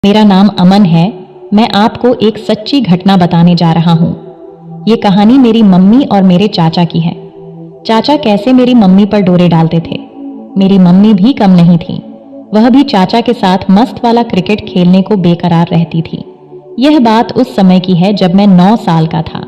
मेरा नाम अमन है। मैं आपको एक सच्ची घटना बताने जा रहा हूँ। ये कहानी मेरी मम्मी और मेरे चाचा की है। चाचा कैसे मेरी मम्मी पर डोरे डालते थे। मेरी मम्मी भी कम नहीं थी। वह भी चाचा के साथ मस्त वाला क्रिकेट खेलने को बेकरार रहती थी। यह बात उस समय की है जब मैं 9 साल का था।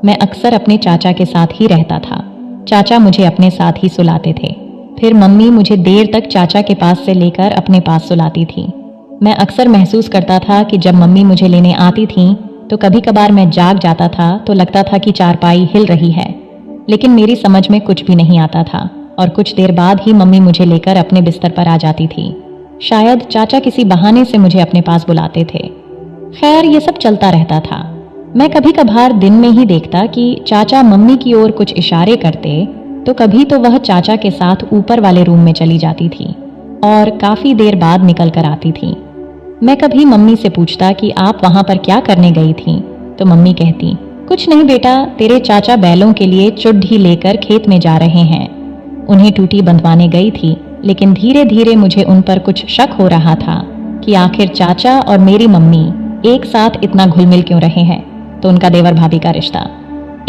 मैं अक्सर अपने चाचा के साथ ही रहता था। चाचा मुझे अपने साथ ही सुलाते थे। फिर मम्मी मुझे देर तक चाचा के पास से लेकर अपने पास सुलाती थी। मैं अक्सर महसूस करता था कि जब मम्मी मुझे लेने आती थीं तो कभी कभार मैं जाग जाता था तो लगता था कि चारपाई हिल रही है, लेकिन मेरी समझ में कुछ भी नहीं आता था और कुछ देर बाद ही मम्मी मुझे लेकर अपने बिस्तर पर आ जाती थी। शायद चाचा किसी बहाने से मुझे अपने पास बुलाते थे। खैर, ये सब चलता रहता था। मैं कभी कभार दिन में ही देखता कि चाचा मम्मी की ओर कुछ इशारे करते तो कभी तो वह चाचा के साथ ऊपर वाले रूम में चली जाती थी और काफी देर बाद निकल कर आती थी। मैं कभी मम्मी से पूछता कि आप वहां पर क्या करने गई थी, तो मम्मी कहती, कुछ नहीं बेटा, तेरे चाचा बैलों के लिए चुड्ढी लेकर खेत में जा रहे हैं। उन्हें टूटी बंधवाने गई थी, लेकिन धीरे धीरे मुझे उन पर कुछ शक हो रहा था कि आखिर चाचा और मेरी मम्मी एक साथ इतना घुलमिल क्यों रहे हैं। तो उनका देवर भाभी का रिश्ता।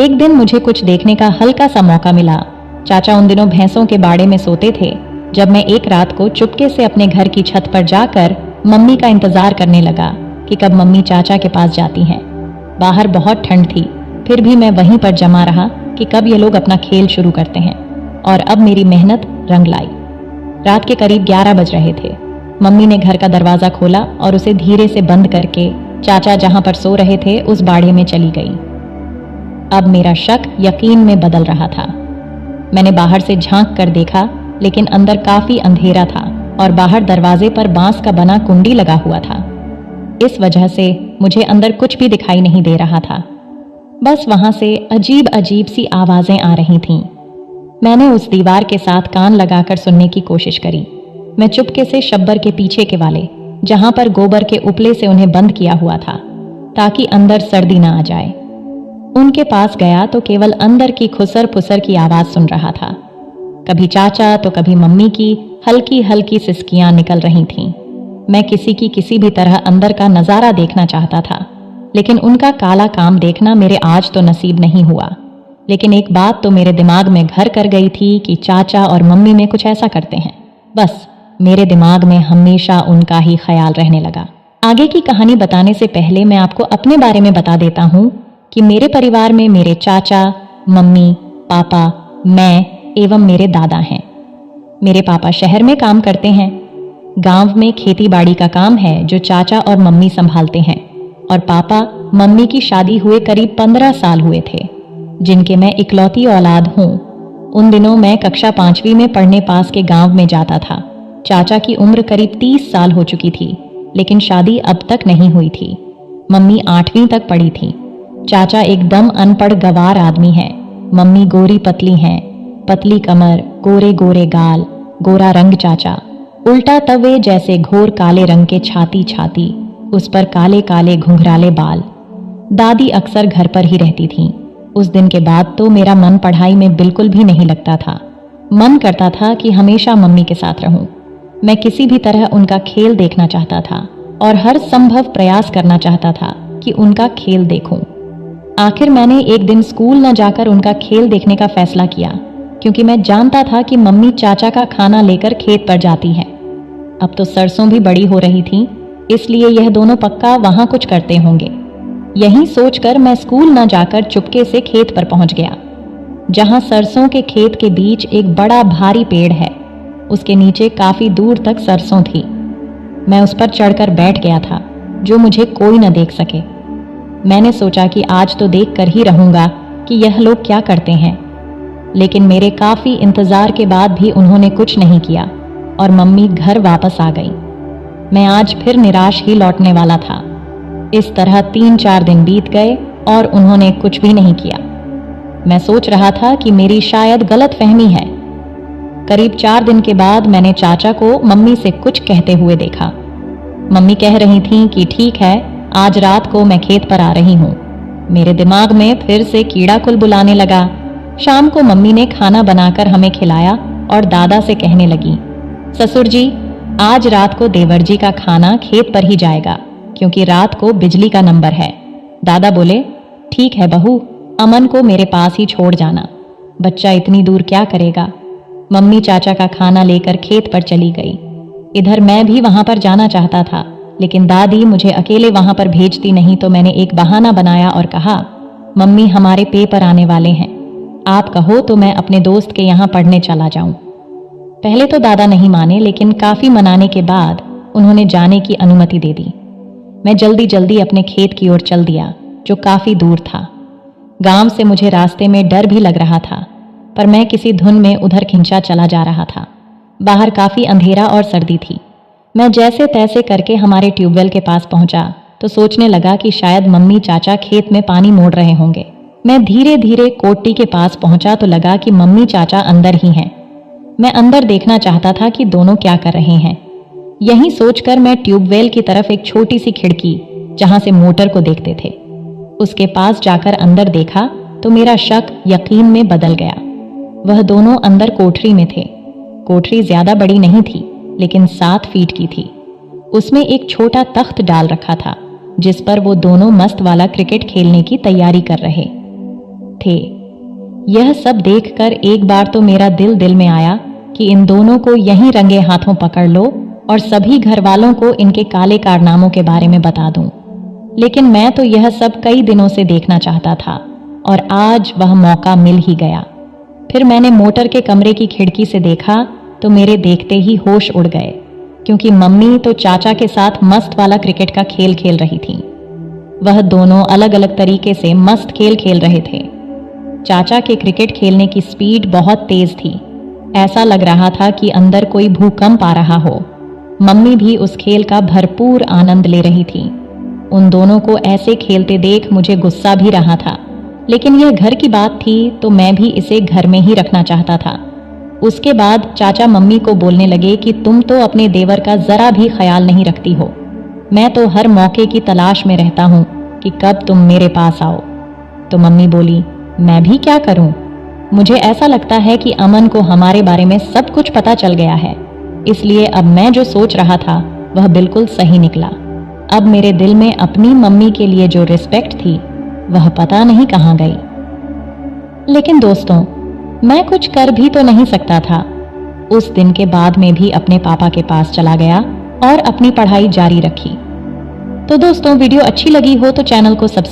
एक दिन मुझे कुछ देखने का हल्का सा मौका मिला। चाचा उन दिनों भैंसों के बाड़े में सोते थे जब मैं एक रात को चुपके से अपने घर की छत पर जाकर मम्मी का इंतजार करने लगा कि कब मम्मी चाचा के पास जाती हैं। बाहर बहुत ठंड थी, फिर भी मैं वहीं पर जमा रहा कि कब ये लोग अपना खेल शुरू करते हैं। और अब मेरी मेहनत रंग लाई। रात के करीब 11 बज रहे थे। मम्मी ने घर का दरवाजा खोला और उसे धीरे से बंद करके चाचा जहां पर सो रहे थे उस बाड़े में चली गई। अब मेरा शक यकीन में बदल रहा था। मैंने बाहर से झांक कर देखा, लेकिन अंदर काफी अंधेरा था और बाहर दरवाजे पर बांस का बना कुंडी लगा हुआ था। इस वजह से मुझे अंदर कुछ भी दिखाई नहीं दे रहा था। बस वहां से अजीब अजीब सी आवाजें आ रही थीं। मैंने उस दीवार के साथ कान लगाकर सुनने की कोशिश करी। मैं चुपके से शब्बर के पीछे के वाले, जहां पर गोबर के उपले से उन्हें बंद किया हुआ था ताकि अंदर सर्दी ना आ जाए, उनके पास गया तो केवल अंदर की खुसर फुसर की आवाज सुन रहा था। कभी चाचा तो कभी मम्मी की हल्की हल्की सिसकियां निकल रही थीं। मैं किसी की किसी भी तरह अंदर का नजारा देखना चाहता था, लेकिन उनका काला काम देखना मेरे आज तो नसीब नहीं हुआ। लेकिन एक बात तो मेरे दिमाग में घर कर गई थी कि चाचा और मम्मी में कुछ ऐसा करते हैं। बस मेरे दिमाग में हमेशा उनका ही ख्याल रहने लगा। आगे की कहानी बताने से पहले मैं आपको अपने बारे में बता देता हूँ कि मेरे परिवार में मेरे चाचा, मम्मी, पापा, मैं एवं मेरे दादा हैं। मेरे पापा शहर में काम करते हैं। गांव में खेती बाड़ी का काम है जो चाचा और मम्मी संभालते हैं। और पापा मम्मी की शादी हुए करीब 15 साल हुए थे, जिनके मैं इकलौती औलाद हूँ। उन दिनों मैं कक्षा 5वीं में पढ़ने पास के गांव में जाता था। चाचा की उम्र करीब 30 साल हो चुकी थी, लेकिन शादी अब तक नहीं हुई थी। मम्मी 8वीं तक पढ़ी थी। चाचा एकदम अनपढ़ गवार आदमी है। मम्मी गोरी पतली हैं, पतली कमर, गोरे गोरे गाल, गोरा रंग चाचा, उल्टा तवे जैसे घोर काले रंग के छाती छाती, उस पर काले काले घुंघराले बाल। दादी अक्सर घर पर ही रहती थीं। उस दिन के बाद तो मेरा मन पढ़ाई में बिल्कुल भी नहीं लगता था। मन करता था कि हमेशा मम्मी के साथ रहूं। मैं किसी भी तरह उनका खेल देखना चाहता था और हर संभव प्रयास करना चाहता था कि उनका खेल देखूं। आखिर मैंने एक दिन स्कूल न जाकर उनका खेल देखने का फैसला किया, क्योंकि मैं जानता था कि मम्मी चाचा का खाना लेकर खेत पर जाती हैं। अब तो सरसों भी बड़ी हो रही थी, इसलिए यह दोनों पक्का वहां कुछ करते होंगे। यही सोचकर मैं स्कूल न जाकर चुपके से खेत पर पहुंच गया, जहां सरसों के खेत के बीच एक बड़ा भारी पेड़ है। उसके नीचे काफी दूर तक सरसों थी। मैं उस पर चढ़कर बैठ गया था, जो मुझे कोई न देख सके। मैंने सोचा कि आज तो देख कर ही रहूंगा कि यह लोग क्या करते हैं। लेकिन मेरे काफी इंतजार के बाद भी उन्होंने कुछ नहीं किया और मम्मी घर वापस आ गई। मैं आज फिर निराश ही लौटने वाला था। इस तरह 3-4 दिन बीत गए और उन्होंने कुछ भी नहीं किया। मैं सोच रहा था कि मेरी शायद गलत फहमी है। करीब 4 दिन के बाद मैंने चाचा को मम्मी से कुछ कहते हुए देखा। मम्मी कह रही थीं कि ठीक है, आज रात को मैं खेत पर आ रही हूँ। मेरे दिमाग में फिर से कीड़ा कुल बुलाने लगा। शाम को मम्मी ने खाना बनाकर हमें खिलाया और दादा से कहने लगी, ससुर जी, आज रात को देवर जी का खाना खेत पर ही जाएगा, क्योंकि रात को बिजली का नंबर है। दादा बोले, ठीक है बहू, अमन को मेरे पास ही छोड़ जाना, बच्चा इतनी दूर क्या करेगा। मम्मी चाचा का खाना लेकर खेत पर चली गई। इधर मैं भी वहां पर जाना चाहता था, लेकिन दादी मुझे अकेले वहां पर भेजती नहीं, तो मैंने एक बहाना बनाया और कहा, मम्मी हमारे पेपर आने वाले हैं, आप कहो तो मैं अपने दोस्त के यहाँ पढ़ने चला जाऊं। पहले तो दादा नहीं माने, लेकिन काफी मनाने के बाद उन्होंने जाने की अनुमति दे दी। मैं जल्दी जल्दी अपने खेत की ओर चल दिया, जो काफी दूर था। गांव से मुझे रास्ते में डर भी लग रहा था, पर मैं किसी धुन में उधर खिंचा चला जा रहा था। बाहर काफी अंधेरा और सर्दी थी। मैं जैसे तैसे करके हमारे ट्यूबवेल के पास पहुंचा तो सोचने लगा कि शायद मम्मी चाचा खेत में पानी मोड़ रहे होंगे। मैं धीरे धीरे कोटी के पास पहुंचा तो लगा कि मम्मी चाचा अंदर ही हैं। मैं अंदर देखना चाहता था कि दोनों क्या कर रहे हैं। यही सोचकर मैं ट्यूबवेल की तरफ एक छोटी सी खिड़की, जहां से मोटर को देखते थे, उसके पास जाकर अंदर देखा तो मेरा शक यकीन में बदल गया। वह दोनों अंदर कोठरी में थे। कोठरी ज्यादा बड़ी नहीं थी, लेकिन 7 फीट की थी। उसमें एक छोटा तख्त डाल रखा था, जिस पर वो दोनों मस्त वाला क्रिकेट खेलने की तैयारी कर रहे थे। यह सब देखकर एक बार तो मेरा दिल में आया कि इन दोनों को यहीं रंगे हाथों पकड़ लो और सभी घर वालों को इनके काले कारनामों के बारे में बता दूं। लेकिन मैं तो यह सब कई दिनों से देखना चाहता था और आज वह मौका मिल ही गया। फिर मैंने मोटर के कमरे की खिड़की से देखा तो मेरे देखते ही होश उड़ गए, क्योंकि मम्मी तो चाचा के साथ मस्त वाला क्रिकेट का खेल खेल रही थी। वह दोनों अलग अलग तरीके से मस्त खेल खेल रहे थे। चाचा के क्रिकेट खेलने की स्पीड बहुत तेज थी। ऐसा लग रहा था कि अंदर कोई भूकंप आ रहा हो। मम्मी भी उस खेल का भरपूर आनंद ले रही थी। उन दोनों को ऐसे खेलते देख मुझे गुस्सा भी रहा था, लेकिन यह घर की बात थी तो मैं भी इसे घर में ही रखना चाहता था। उसके बाद चाचा मम्मी को बोलने लगे कि तुम तो अपने देवर का जरा भी ख्याल नहीं रखती हो। मैं तो हर मौके की तलाश में रहता हूँ कि कब तुम मेरे पास आओ। तो मम्मी बोली, मैं भी क्या करूं? मुझे ऐसा लगता है कि अमन को हमारे बारे में सब कुछ पता चल गया है, इसलिए अब मैं जो सोच रहा था वह बिल्कुल सही निकला। अब मेरे दिल में अपनी मम्मी के लिए जो रिस्पेक्ट थी वह पता नहीं कहाँ गई। लेकिन दोस्तों, मैं कुछ कर भी तो नहीं सकता था। उस दिन के बाद में भी अपने पापा के पास चला गया और अपनी पढ़ाई जारी रखी। तो दोस्तों, वीडियो अच्छी लगी हो तो चैनल को सब्सक्राइब